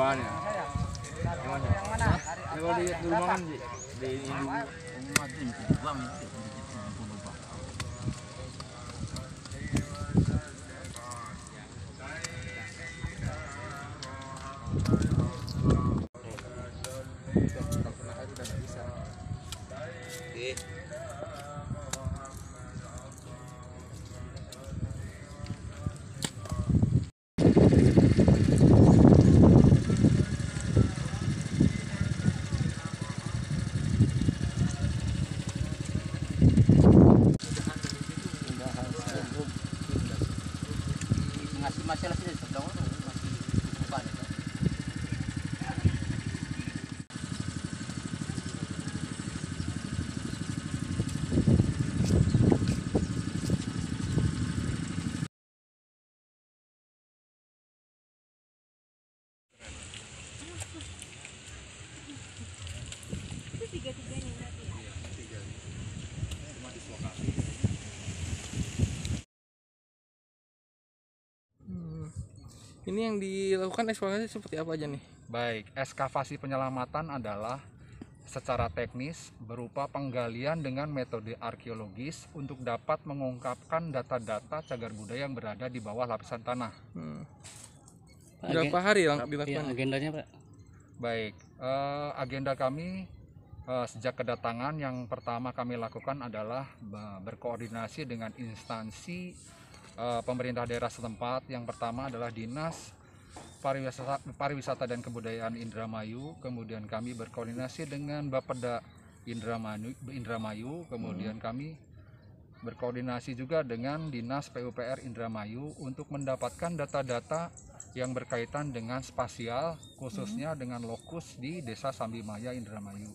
hewan ya. Hewan ya. Yang mana? Ya, kalau di rumah kan di induk. Masih sih sedang masih bukan. Itu tiga-tiganya berarti ya? Ini yang dilakukan eksplorasi seperti apa aja nih? Baik, ekskavasi penyelamatan adalah secara teknis berupa penggalian dengan metode arkeologis untuk dapat mengungkapkan data-data cagar budaya yang berada di bawah lapisan tanah. Berapa hari dilakukan? Agendanya, Pak? Baik, agenda kami sejak kedatangan yang pertama kami lakukan adalah berkoordinasi dengan instansi pemerintah daerah setempat. Yang pertama adalah Dinas Pariwisata dan Kebudayaan Indramayu, kemudian kami berkoordinasi dengan Bapeda Indramayu, kemudian kami berkoordinasi juga dengan Dinas PUPR Indramayu untuk mendapatkan data-data yang berkaitan dengan spasial, khususnya dengan lokus di Desa Sambimaya Indramayu.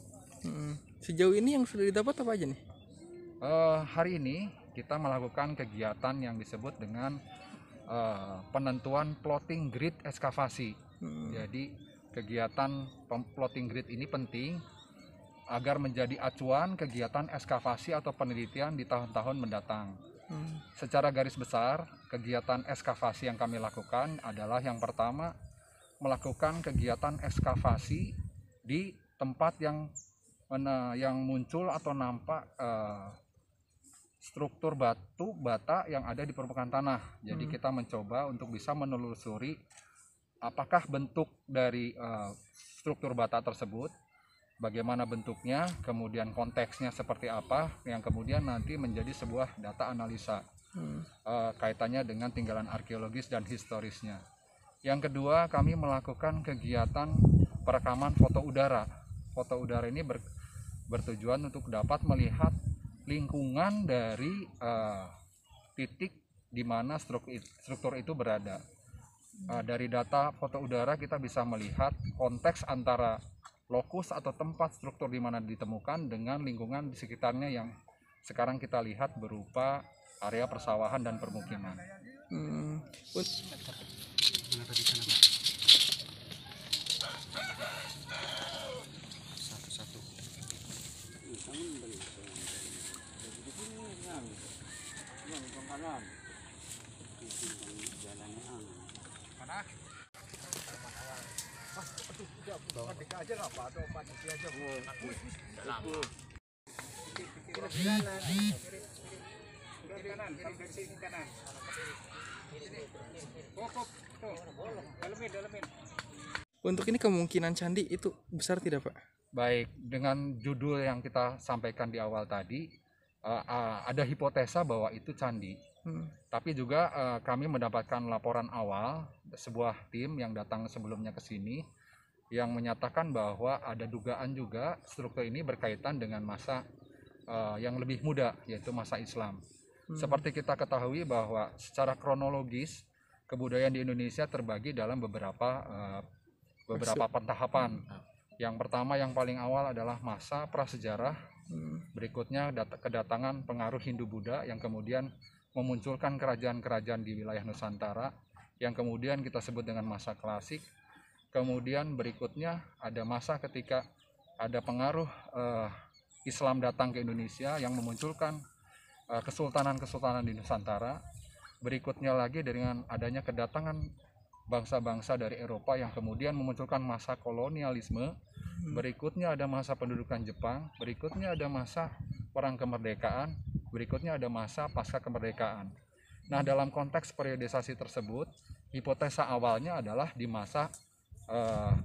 Sejauh ini yang sudah didapat apa aja nih? Hari ini kita melakukan kegiatan yang disebut dengan penentuan plotting grid ekskavasi. Jadi kegiatan plotting grid ini penting agar menjadi acuan kegiatan ekskavasi atau penelitian di tahun-tahun mendatang. Secara garis besar, kegiatan ekskavasi yang kami lakukan adalah yang pertama melakukan kegiatan ekskavasi di tempat yang muncul atau nampak struktur batu bata yang ada di permukaan tanah. Jadi kita mencoba untuk bisa menelusuri apakah bentuk dari struktur bata tersebut, bagaimana bentuknya, kemudian konteksnya seperti apa, yang kemudian nanti menjadi sebuah data analisa kaitannya dengan tinggalan arkeologis dan historisnya. Yang kedua, kami melakukan kegiatan perekaman foto udara. Foto udara ini bertujuan untuk dapat melihat lingkungan dari titik di mana struktur itu berada. Dari data foto udara kita bisa melihat konteks antara lokus atau tempat struktur di mana ditemukan dengan lingkungan di sekitarnya yang sekarang kita lihat berupa area persawahan dan permukiman. Untuk ini kemungkinan candi itu besar tidak, Pak? Baik, dengan judul yang kita sampaikan di awal tadi, ada hipotesa bahwa itu candi. Tapi juga kami mendapatkan laporan awal sebuah tim yang datang sebelumnya ke sini yang menyatakan bahwa ada dugaan juga struktur ini berkaitan dengan masa yang lebih muda, yaitu masa Islam. Seperti kita ketahui bahwa secara kronologis kebudayaan di Indonesia terbagi dalam beberapa pentahapan. Yang pertama yang paling awal adalah masa prasejarah. Berikutnya kedatangan pengaruh Hindu-Buddha yang kemudian memunculkan kerajaan-kerajaan di wilayah Nusantara yang kemudian kita sebut dengan masa klasik. Kemudian berikutnya ada masa ketika ada pengaruh Islam datang ke Indonesia yang memunculkan kesultanan-kesultanan di Nusantara. Berikutnya lagi dengan adanya kedatangan bangsa-bangsa dari Eropa yang kemudian memunculkan masa kolonialisme. Berikutnya ada masa pendudukan Jepang, berikutnya ada masa perang kemerdekaan, berikutnya ada masa pasca kemerdekaan. Nah, dalam konteks periodisasi tersebut, hipotesa awalnya adalah di masa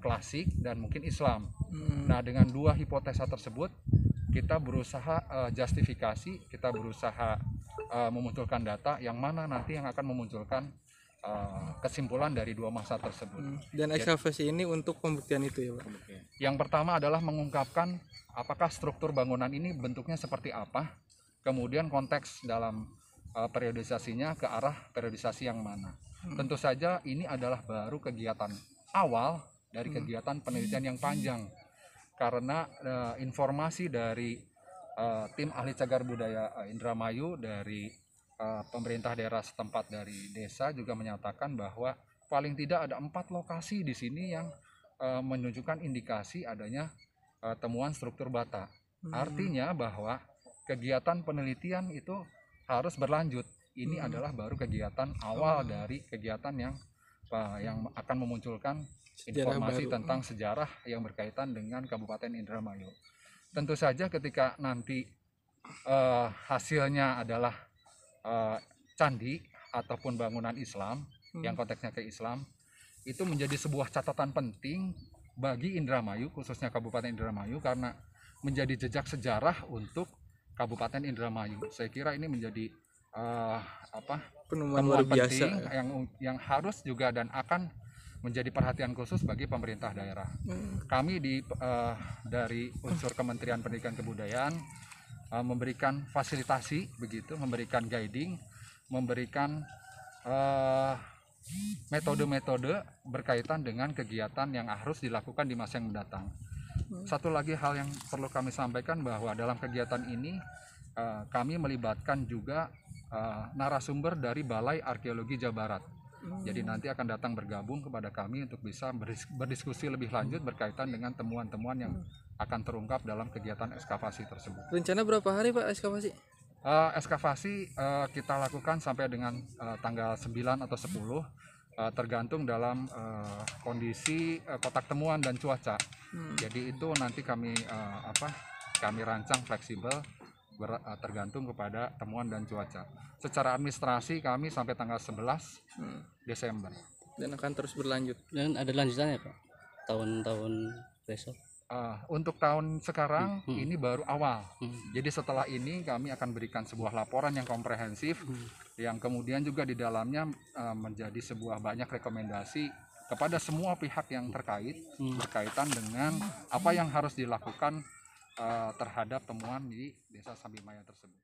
klasik dan mungkin Islam. Nah, dengan dua hipotesa tersebut, kita berusaha justifikasi, kita berusaha memunculkan data yang mana nanti yang akan memunculkan kesimpulan dari dua masa tersebut. Dan ekskavasi ini untuk pembuktian itu ya Pak? Yang pertama adalah mengungkapkan apakah struktur bangunan ini bentuknya seperti apa, kemudian konteks dalam periodisasinya ke arah periodisasi yang mana. Tentu saja ini adalah baru kegiatan awal dari kegiatan penelitian yang panjang, karena informasi dari tim ahli cagar budaya Indramayu dari pemerintah daerah setempat dari desa juga menyatakan bahwa paling tidak ada 4 lokasi di sini yang menunjukkan indikasi adanya temuan struktur bata. Artinya bahwa kegiatan penelitian itu harus berlanjut. Ini adalah baru kegiatan awal dari kegiatan yang akan memunculkan informasi tentang sejarah yang berkaitan dengan Kabupaten Indramayu. Tentu saja ketika nanti hasilnya adalah candi ataupun bangunan Islam yang konteksnya ke Islam, itu menjadi sebuah catatan penting bagi Indramayu, khususnya Kabupaten Indramayu, karena menjadi jejak sejarah untuk Kabupaten Indramayu. Saya kira ini menjadi penemuan temuan luar biasa penting yang harus juga dan akan menjadi perhatian khusus bagi pemerintah daerah. Kami dari unsur Kementerian Pendidikan Kebudayaan memberikan fasilitasi begitu, memberikan guiding, memberikan metode-metode berkaitan dengan kegiatan yang harus dilakukan di masa yang mendatang. Satu lagi hal yang perlu kami sampaikan bahwa dalam kegiatan ini kami melibatkan juga narasumber dari Balai Arkeologi Jawa Barat. Jadi nanti akan datang bergabung kepada kami untuk bisa berdiskusi lebih lanjut berkaitan dengan temuan-temuan yang akan terungkap dalam kegiatan ekskavasi tersebut. Rencana berapa hari Pak ekskavasi? Ekskavasi kita lakukan sampai dengan tanggal 9 atau 10, tergantung dalam kondisi kotak temuan dan cuaca. Jadi itu nanti kami rancang fleksibel tergantung kepada temuan dan cuaca. Secara administrasi kami sampai tanggal 11 Desember. Dan akan terus berlanjut. Dan ada lanjutannya Pak, tahun-tahun besok. Untuk tahun sekarang ini baru awal. Jadi setelah ini kami akan berikan sebuah laporan yang komprehensif, yang kemudian juga di dalamnya menjadi sebuah banyak rekomendasi kepada semua pihak yang terkait berkaitan dengan apa yang harus dilakukan terhadap temuan di Desa Sambimaya tersebut.